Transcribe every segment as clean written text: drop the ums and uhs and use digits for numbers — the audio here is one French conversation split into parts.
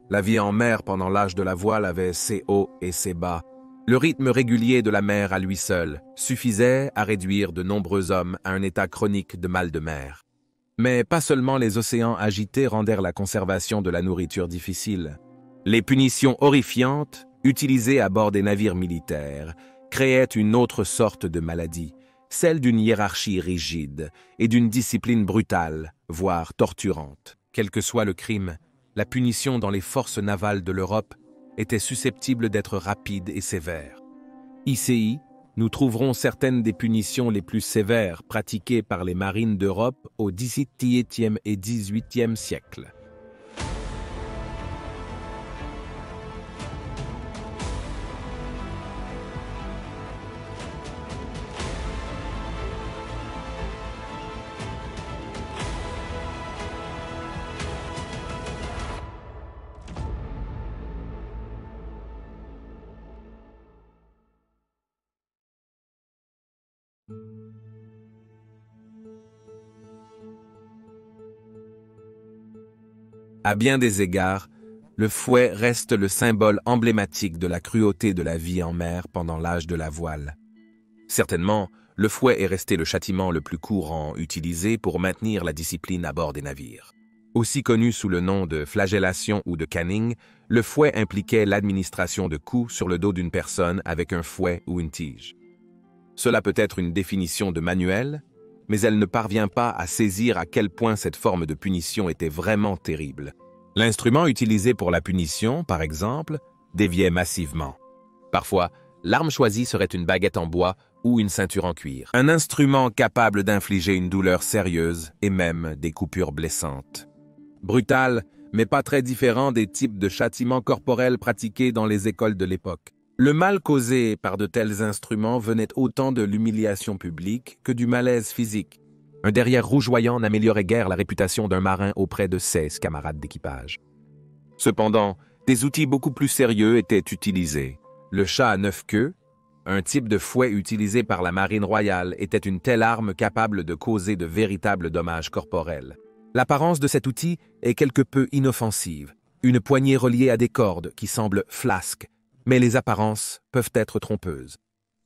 La vie en mer pendant l'âge de la voile avait ses hauts et ses bas. Le rythme régulier de la mer à lui seul suffisait à réduire de nombreux hommes à un état chronique de mal de mer. Mais pas seulement les océans agités rendèrent la conservation de la nourriture difficile. Les punitions horrifiantes, utilisées à bord des navires militaires, créaient une autre sorte de maladie, celle d'une hiérarchie rigide et d'une discipline brutale, voire torturante. Quel que soit le crime, la punition dans les forces navales de l'Europe était susceptible d'être rapide et sévère. Ici, nous trouverons certaines des punitions les plus sévères pratiquées par les marines d'Europe au XVIIe et XVIIIe siècle. À bien des égards, le fouet reste le symbole emblématique de la cruauté de la vie en mer pendant l'âge de la voile. Certainement, le fouet est resté le châtiment le plus courant utilisé pour maintenir la discipline à bord des navires. Aussi connu sous le nom de flagellation ou de caning, le fouet impliquait l'administration de coups sur le dos d'une personne avec un fouet ou une tige. Cela peut être une définition de manuel, mais elle ne parvient pas à saisir à quel point cette forme de punition était vraiment terrible. L'instrument utilisé pour la punition, par exemple, déviait massivement. Parfois, l'arme choisie serait une baguette en bois ou une ceinture en cuir. Un instrument capable d'infliger une douleur sérieuse et même des coupures blessantes. Brutal, mais pas très différent des types de châtiments corporels pratiqués dans les écoles de l'époque. Le mal causé par de tels instruments venait autant de l'humiliation publique que du malaise physique. Un derrière rougeoyant n'améliorait guère la réputation d'un marin auprès de ses camarades d'équipage. Cependant, des outils beaucoup plus sérieux étaient utilisés. Le chat à 9 queues, un type de fouet utilisé par la marine royale, était une telle arme capable de causer de véritables dommages corporels. L'apparence de cet outil est quelque peu inoffensive. Une poignée reliée à des cordes qui semblent flasques, mais les apparences peuvent être trompeuses.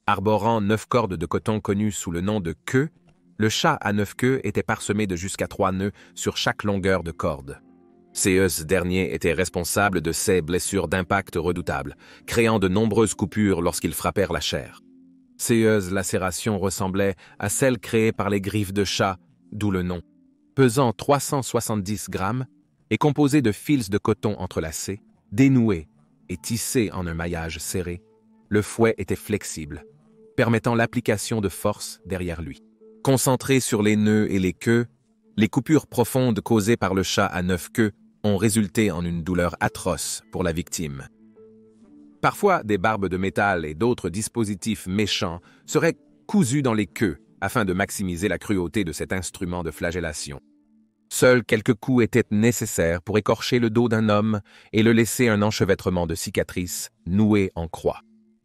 Arborant 9 cordes de coton connues sous le nom de queue, le chat à 9 queues était parsemé de jusqu'à 3 nœuds sur chaque longueur de corde. Ces derniers étaient responsables de ces blessures d'impact redoutables, créant de nombreuses coupures lorsqu'ils frappèrent la chair. Ces lacérations ressemblaient à celles créées par les griffes de chat, d'où le nom. Pesant 370 grammes et composé de fils de coton entrelacés, dénoués et tissés en un maillage serré, le fouet était flexible, permettant l'application de force derrière lui. Concentrés sur les nœuds et les queues, les coupures profondes causées par le chat à 9 queues ont résulté en une douleur atroce pour la victime. Parfois, des barbes de métal et d'autres dispositifs méchants seraient cousus dans les queues afin de maximiser la cruauté de cet instrument de flagellation. Seuls quelques coups étaient nécessaires pour écorcher le dos d'un homme et le laisser un enchevêtrement de cicatrices nouées en croix.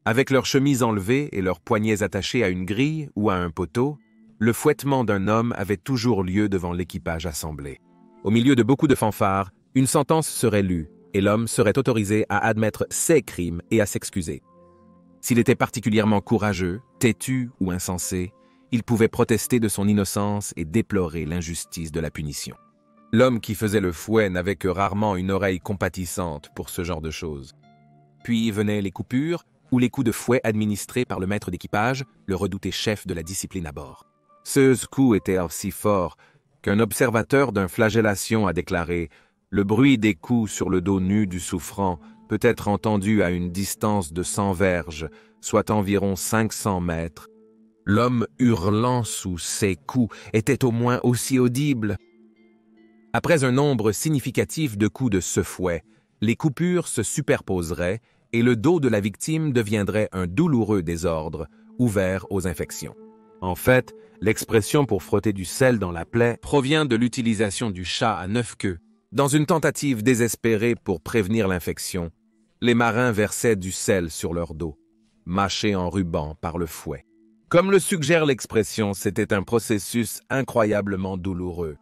Avec leurs chemises enlevées et leurs poignets attachés à une grille ou à un poteau, le fouettement d'un homme avait toujours lieu devant l'équipage assemblé. Au milieu de beaucoup de fanfares, une sentence serait lue et l'homme serait autorisé à admettre ses crimes et à s'excuser. S'il était particulièrement courageux, têtu ou insensé, il pouvait protester de son innocence et déplorer l'injustice de la punition. L'homme qui faisait le fouet n'avait que rarement une oreille compatissante pour ce genre de choses. Puis venaient les coupures ou les coups de fouet administrés par le maître d'équipage, le redouté chef de la discipline à bord. Ces coups étaient aussi forts qu'un observateur d'une flagellation a déclaré « Le bruit des coups sur le dos nu du souffrant peut être entendu à une distance de 100 verges, soit environ 500 mètres. L'homme hurlant sous ces coups était au moins aussi audible. » Après un nombre significatif de coups de ce fouet, les coupures se superposeraient et le dos de la victime deviendrait un douloureux désordre, ouvert aux infections. En fait, l'expression pour frotter du sel dans la plaie provient de l'utilisation du chat à 9 queues. Dans une tentative désespérée pour prévenir l'infection, les marins versaient du sel sur leur dos, mâché en ruban par le fouet. Comme le suggère l'expression, c'était un processus incroyablement douloureux.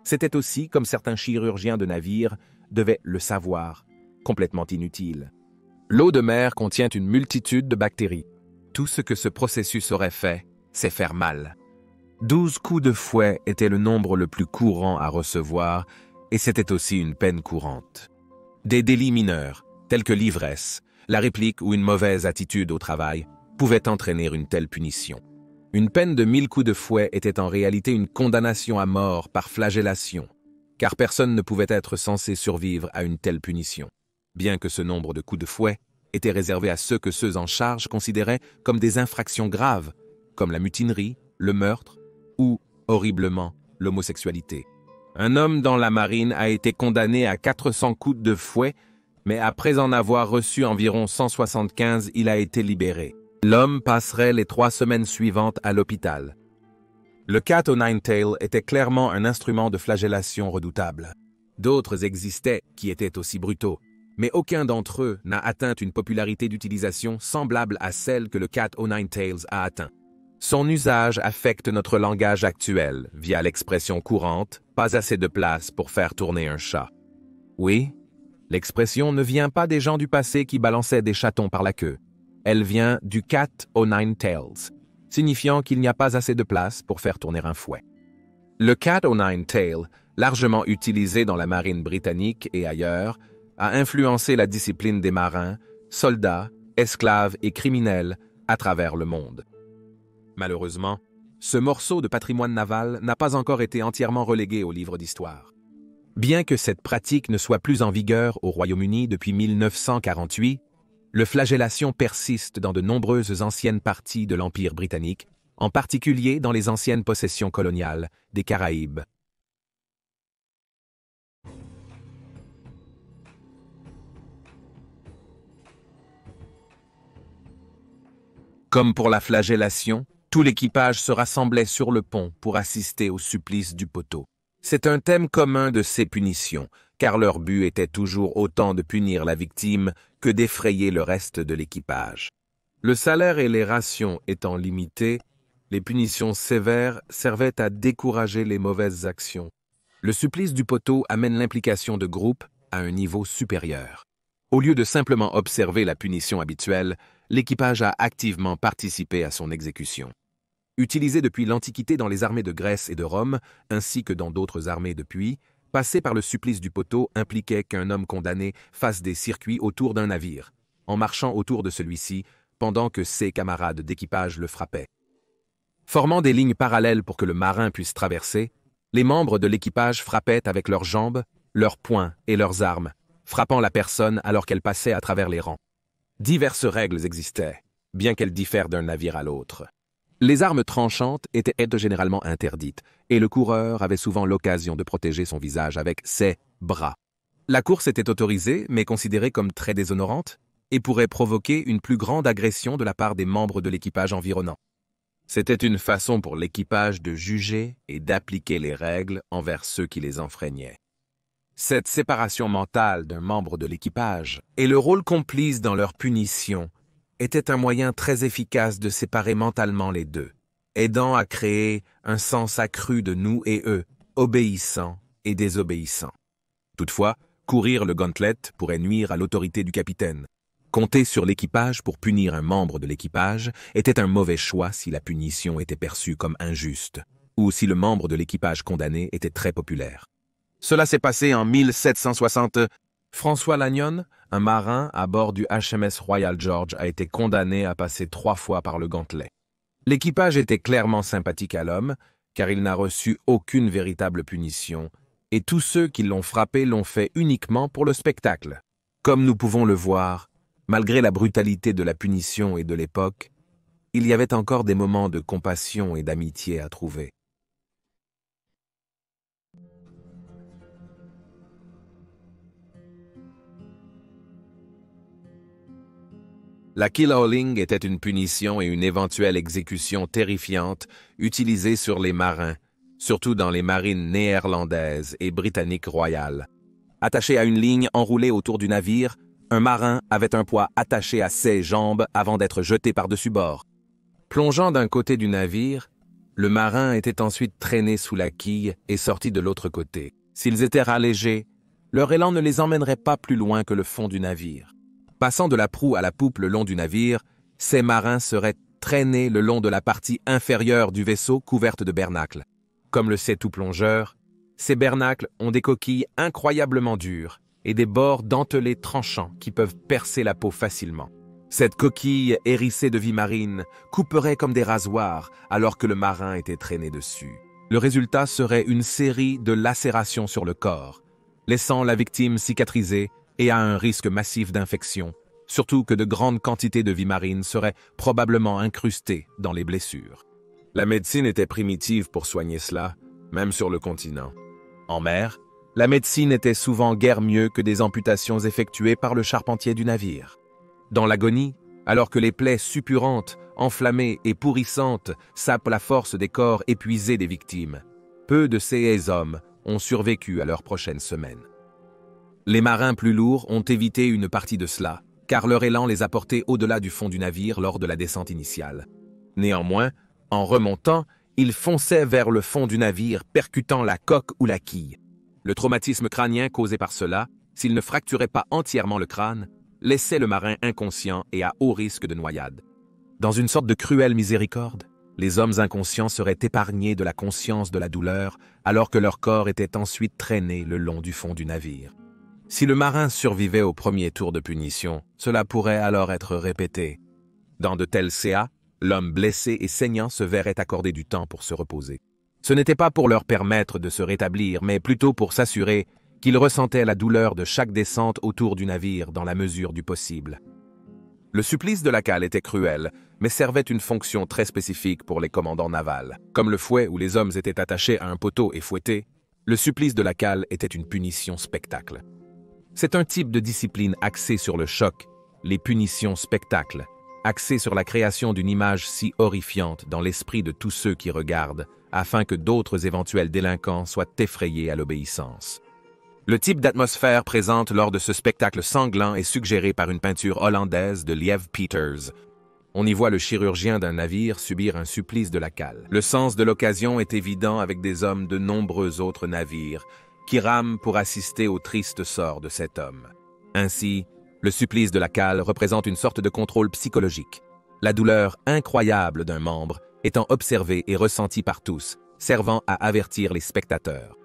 C'était aussi, comme certains chirurgiens de navires devaient le savoir, complètement inutile. L'eau de mer contient une multitude de bactéries. Tout ce que ce processus aurait fait, c'est faire mal. 12 coups de fouet était le nombre le plus courant à recevoir, et c'était aussi une peine courante. Des délits mineurs, tels que l'ivresse, la réplique ou une mauvaise attitude au travail, pouvaient entraîner une telle punition. Une peine de 1000 coups de fouet était en réalité une condamnation à mort par flagellation, car personne ne pouvait être censé survivre à une telle punition, bien que ce nombre de coups de fouet était réservé à ceux que ceux en charge considéraient comme des infractions graves, comme la mutinerie, le meurtre ou, horriblement, l'homosexualité. Un homme dans la marine a été condamné à 400 coups de fouet, mais après en avoir reçu environ 175, il a été libéré. L'homme passerait les 3 semaines suivantes à l'hôpital. Le cat o' nine tails était clairement un instrument de flagellation redoutable. D'autres existaient qui étaient aussi brutaux, mais aucun d'entre eux n'a atteint une popularité d'utilisation semblable à celle que le cat o' nine tails a atteint. Son usage affecte notre langage actuel via l'expression courante « pas assez de place pour faire tourner un chat ». Oui, l'expression ne vient pas des gens du passé qui balançaient des chatons par la queue. Elle vient du cat o' nine tails, signifiant qu'il n'y a pas assez de place pour faire tourner un fouet. Le cat o' nine tails, largement utilisé dans la marine britannique et ailleurs, a influencé la discipline des marins, soldats, esclaves et criminels à travers le monde. Malheureusement, ce morceau de patrimoine naval n'a pas encore été entièrement relégué au livre d'histoire. Bien que cette pratique ne soit plus en vigueur au Royaume-Uni depuis 1948, le flagellation persiste dans de nombreuses anciennes parties de l'Empire britannique, en particulier dans les anciennes possessions coloniales des Caraïbes. Comme pour la flagellation, tout l'équipage se rassemblait sur le pont pour assister au supplice du poteau. C'est un thème commun de ces punitions, car leur but était toujours autant de punir la victime que d'effrayer le reste de l'équipage. Le salaire et les rations étant limités, les punitions sévères servaient à décourager les mauvaises actions. Le supplice du poteau amène l'implication de groupe à un niveau supérieur. Au lieu de simplement observer la punition habituelle, l'équipage a activement participé à son exécution. Utilisé depuis l'Antiquité dans les armées de Grèce et de Rome, ainsi que dans d'autres armées depuis, passer par le supplice du poteau impliquait qu'un homme condamné fasse des circuits autour d'un navire, en marchant autour de celui-ci pendant que ses camarades d'équipage le frappaient. Formant des lignes parallèles pour que le marin puisse traverser, les membres de l'équipage frappaient avec leurs jambes, leurs poings et leurs armes, frappant la personne alors qu'elle passait à travers les rangs. Diverses règles existaient, bien qu'elles diffèrent d'un navire à l'autre. Les armes tranchantes étaient généralement interdites, et le coureur avait souvent l'occasion de protéger son visage avec ses bras. La course était autorisée, mais considérée comme très déshonorante, et pourrait provoquer une plus grande agression de la part des membres de l'équipage environnant. C'était une façon pour l'équipage de juger et d'appliquer les règles envers ceux qui les enfreignaient. Cette séparation mentale d'un membre de l'équipage et le rôle complice dans leur punition était un moyen très efficace de séparer mentalement les deux, aidant à créer un sens accru de nous et eux, obéissants et désobéissants. Toutefois, courir le gauntlet pourrait nuire à l'autorité du capitaine. Compter sur l'équipage pour punir un membre de l'équipage était un mauvais choix si la punition était perçue comme injuste, ou si le membre de l'équipage condamné était très populaire. Cela s'est passé en 1760. François Lannion, un marin à bord du HMS Royal George, a été condamné à passer 3 fois par le gantelet. L'équipage était clairement sympathique à l'homme, car il n'a reçu aucune véritable punition, et tous ceux qui l'ont frappé l'ont fait uniquement pour le spectacle. Comme nous pouvons le voir, malgré la brutalité de la punition et de l'époque, il y avait encore des moments de compassion et d'amitié à trouver. La keel-hauling était une punition et une éventuelle exécution terrifiante utilisée sur les marins, surtout dans les marines néerlandaises et britanniques royales. Attaché à une ligne enroulée autour du navire, un marin avait un poids attaché à ses jambes avant d'être jeté par-dessus bord. Plongeant d'un côté du navire, le marin était ensuite traîné sous la quille et sorti de l'autre côté. S'ils étaient rallégés, leur élan ne les emmènerait pas plus loin que le fond du navire. Passant de la proue à la poupe le long du navire, ces marins seraient traînés le long de la partie inférieure du vaisseau couverte de bernacles. Comme le sait tout plongeur, ces bernacles ont des coquilles incroyablement dures et des bords dentelés tranchants qui peuvent percer la peau facilement. Cette coquille hérissée de vie marine couperait comme des rasoirs alors que le marin était traîné dessus. Le résultat serait une série de lacérations sur le corps, laissant la victime cicatrisée et à un risque massif d'infection, surtout que de grandes quantités de vie marine seraient probablement incrustées dans les blessures. La médecine était primitive pour soigner cela, même sur le continent. En mer, la médecine était souvent guère mieux que des amputations effectuées par le charpentier du navire. Dans l'agonie, alors que les plaies suppurantes, enflammées et pourrissantes sapent la force des corps épuisés des victimes, peu de ces hommes ont survécu à leurs prochaines semaines. Les marins plus lourds ont évité une partie de cela, car leur élan les a portés au-delà du fond du navire lors de la descente initiale. Néanmoins, en remontant, ils fonçaient vers le fond du navire, percutant la coque ou la quille. Le traumatisme crânien causé par cela, s'il ne fracturait pas entièrement le crâne, laissait le marin inconscient et à haut risque de noyade. Dans une sorte de cruelle miséricorde, les hommes inconscients seraient épargnés de la conscience de la douleur alors que leur corps était ensuite traîné le long du fond du navire. Si le marin survivait au premier tour de punition, cela pourrait alors être répété. Dans de tels CA, l'homme blessé et saignant se verrait accorder du temps pour se reposer. Ce n'était pas pour leur permettre de se rétablir, mais plutôt pour s'assurer qu'ils ressentaient la douleur de chaque descente autour du navire dans la mesure du possible. Le supplice de la cale était cruel, mais servait une fonction très spécifique pour les commandants navals. Comme le fouet où les hommes étaient attachés à un poteau et fouettés, le supplice de la cale était une punition spectacle. C'est un type de discipline axée sur le choc, les punitions spectacles, axée sur la création d'une image si horrifiante dans l'esprit de tous ceux qui regardent, afin que d'autres éventuels délinquants soient effrayés à l'obéissance. Le type d'atmosphère présente lors de ce spectacle sanglant est suggéré par une peinture hollandaise de Liev Peters. On y voit le chirurgien d'un navire subir un supplice de la cale. Le sens de l'occasion est évident avec des hommes de nombreux autres navires qui rament pour assister au triste sort de cet homme. Ainsi, le supplice de la cale représente une sorte de contrôle psychologique. La douleur incroyable d'un membre étant observée et ressentie par tous, servant à avertir les spectateurs.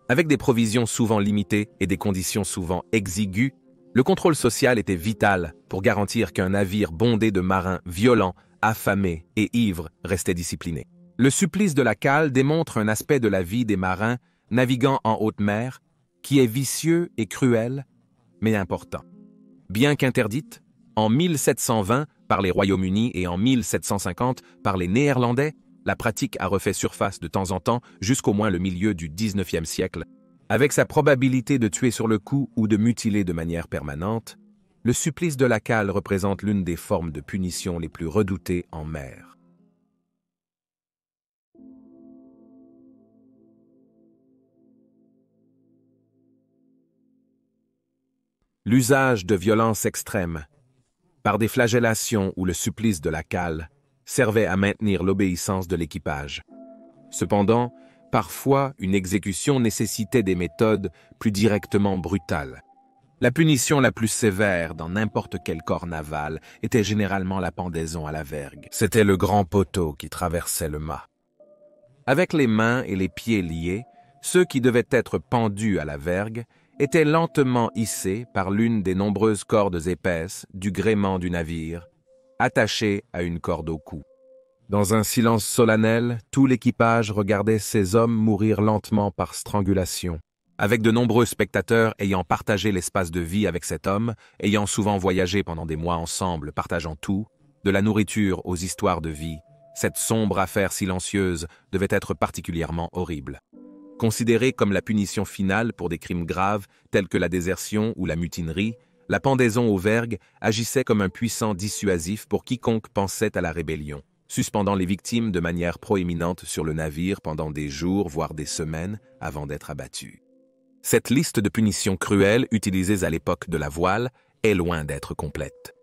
Avec des provisions souvent limitées et des conditions souvent exiguës, le contrôle social était vital pour garantir qu'un navire bondé de marins violents, affamés et ivres restait discipliné. Le supplice de la cale démontre un aspect de la vie des marins naviguant en haute mer qui est vicieux et cruel, mais important. Bien qu'interdite, en 1720 par les Royaumes-Unis et en 1750 par les Néerlandais, la pratique a refait surface de temps en temps jusqu'au moins le milieu du 19e siècle. Avec sa probabilité de tuer sur le coup ou de mutiler de manière permanente, le supplice de la cale représente l'une des formes de punition les plus redoutées en mer. L'usage de violence extrême, par des flagellations ou le supplice de la cale, servait à maintenir l'obéissance de l'équipage. Cependant, parfois, une exécution nécessitait des méthodes plus directement brutales. La punition la plus sévère dans n'importe quel corps naval était généralement la pendaison à la vergue. C'était le grand poteau qui traversait le mât. Avec les mains et les pieds liés, ceux qui devaient être pendus à la vergue étaient lentement hissés par l'une des nombreuses cordes épaisses du gréement du navire, attachées à une corde au cou. Dans un silence solennel, tout l'équipage regardait ces hommes mourir lentement par strangulation. Avec de nombreux spectateurs ayant partagé l'espace de vie avec cet homme, ayant souvent voyagé pendant des mois ensemble, partageant tout, de la nourriture aux histoires de vie, cette sombre affaire silencieuse devait être particulièrement horrible. Considérée comme la punition finale pour des crimes graves tels que la désertion ou la mutinerie, la pendaison aux vergues agissait comme un puissant dissuasif pour quiconque pensait à la rébellion, suspendant les victimes de manière proéminente sur le navire pendant des jours, voire des semaines, avant d'être abattus. Cette liste de punitions cruelles utilisées à l'époque de la voile est loin d'être complète.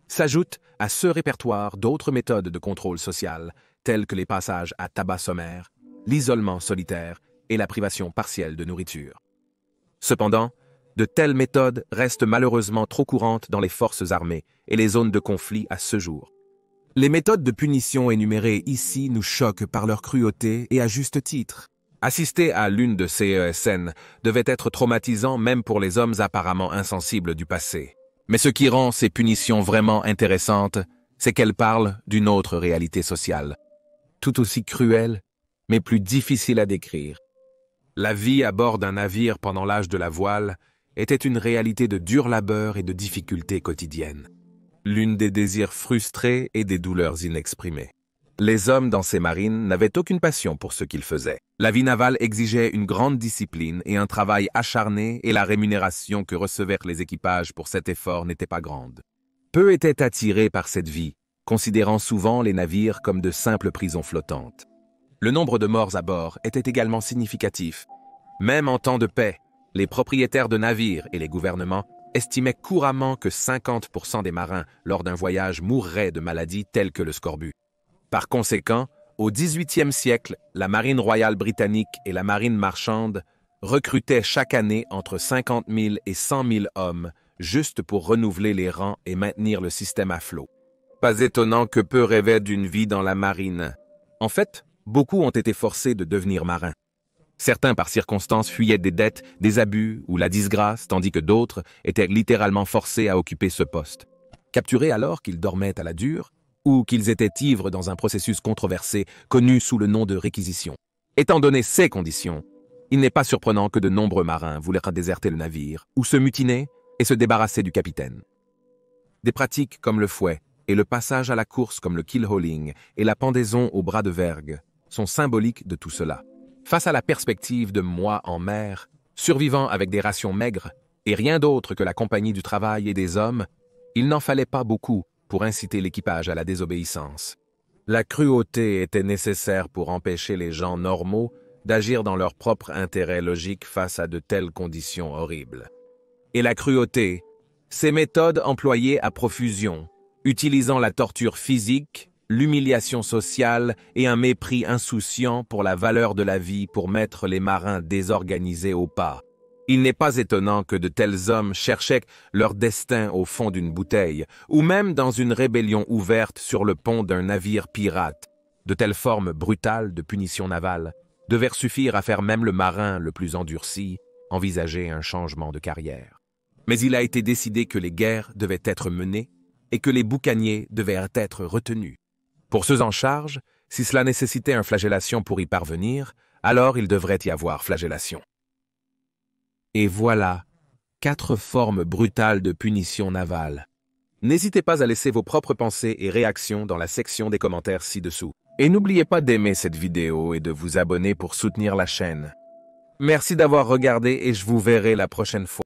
S'ajoutent à ce répertoire d'autres méthodes de contrôle social, telles que les passages à tabac sommaire, l'isolement solitaire et la privation partielle de nourriture. Cependant, De telles méthodes restent malheureusement trop courantes dans les forces armées et les zones de conflit à ce jour. Les méthodes de punition énumérées ici nous choquent par leur cruauté et à juste titre. Assister à l'une de ces scènes devait être traumatisant même pour les hommes apparemment insensibles du passé. Mais ce qui rend ces punitions vraiment intéressantes, c'est qu'elles parlent d'une autre réalité sociale, tout aussi cruelle, mais plus difficile à décrire. La vie à bord d'un navire pendant l'âge de la voile était une réalité de dur labeur et de difficultés quotidiennes. L'une des désirs frustrés et des douleurs inexprimées. Les hommes dans ces marines n'avaient aucune passion pour ce qu'ils faisaient. La vie navale exigeait une grande discipline et un travail acharné et la rémunération que recevaient les équipages pour cet effort n'était pas grande. Peu étaient attirés par cette vie, considérant souvent les navires comme de simples prisons flottantes. Le nombre de morts à bord était également significatif. Même en temps de paix, les propriétaires de navires et les gouvernements estimaient couramment que 50% des marins lors d'un voyage mourraient de maladies telles que le scorbut. Par conséquent, au XVIIIe siècle, la marine royale britannique et la marine marchande recrutaient chaque année entre 50 000 et 100 000 hommes juste pour renouveler les rangs et maintenir le système à flot. Pas étonnant que peu rêvaient d'une vie dans la marine. En fait, beaucoup ont été forcés de devenir marins. Certains, par circonstance, fuyaient des dettes, des abus ou la disgrâce, tandis que d'autres étaient littéralement forcés à occuper ce poste. Capturés alors qu'ils dormaient à la dure, ou qu'ils étaient ivres dans un processus controversé connu sous le nom de réquisition. Étant donné ces conditions, il n'est pas surprenant que de nombreux marins voulèrent déserter le navire, ou se mutiner et se débarrasser du capitaine. Des pratiques comme le fouet et le passage à la course comme le keelhauling et la pendaison au bras de vergue sont symboliques de tout cela. Face à la perspective de mois en mer, survivant avec des rations maigres et rien d'autre que la compagnie du travail et des hommes, il n'en fallait pas beaucoup pour inciter l'équipage à la désobéissance. La cruauté était nécessaire pour empêcher les gens normaux d'agir dans leur propre intérêt logique face à de telles conditions horribles. Et la cruauté, ces méthodes employées à profusion, utilisant la torture physique, l'humiliation sociale et un mépris insouciant pour la valeur de la vie pour mettre les marins désorganisés au pas. Il n'est pas étonnant que de tels hommes cherchaient leur destin au fond d'une bouteille, ou même dans une rébellion ouverte sur le pont d'un navire pirate. De telles formes brutales de punition navale devaient suffire à faire même le marin le plus endurci envisager un changement de carrière. Mais il a été décidé que les guerres devaient être menées et que les boucaniers devaient être retenus. Pour ceux en charge, si cela nécessitait une flagellation pour y parvenir, alors il devrait y avoir flagellation. Et voilà, 4 formes brutales de punition navale. N'hésitez pas à laisser vos propres pensées et réactions dans la section des commentaires ci-dessous. Et n'oubliez pas d'aimer cette vidéo et de vous abonner pour soutenir la chaîne. Merci d'avoir regardé et je vous verrai la prochaine fois.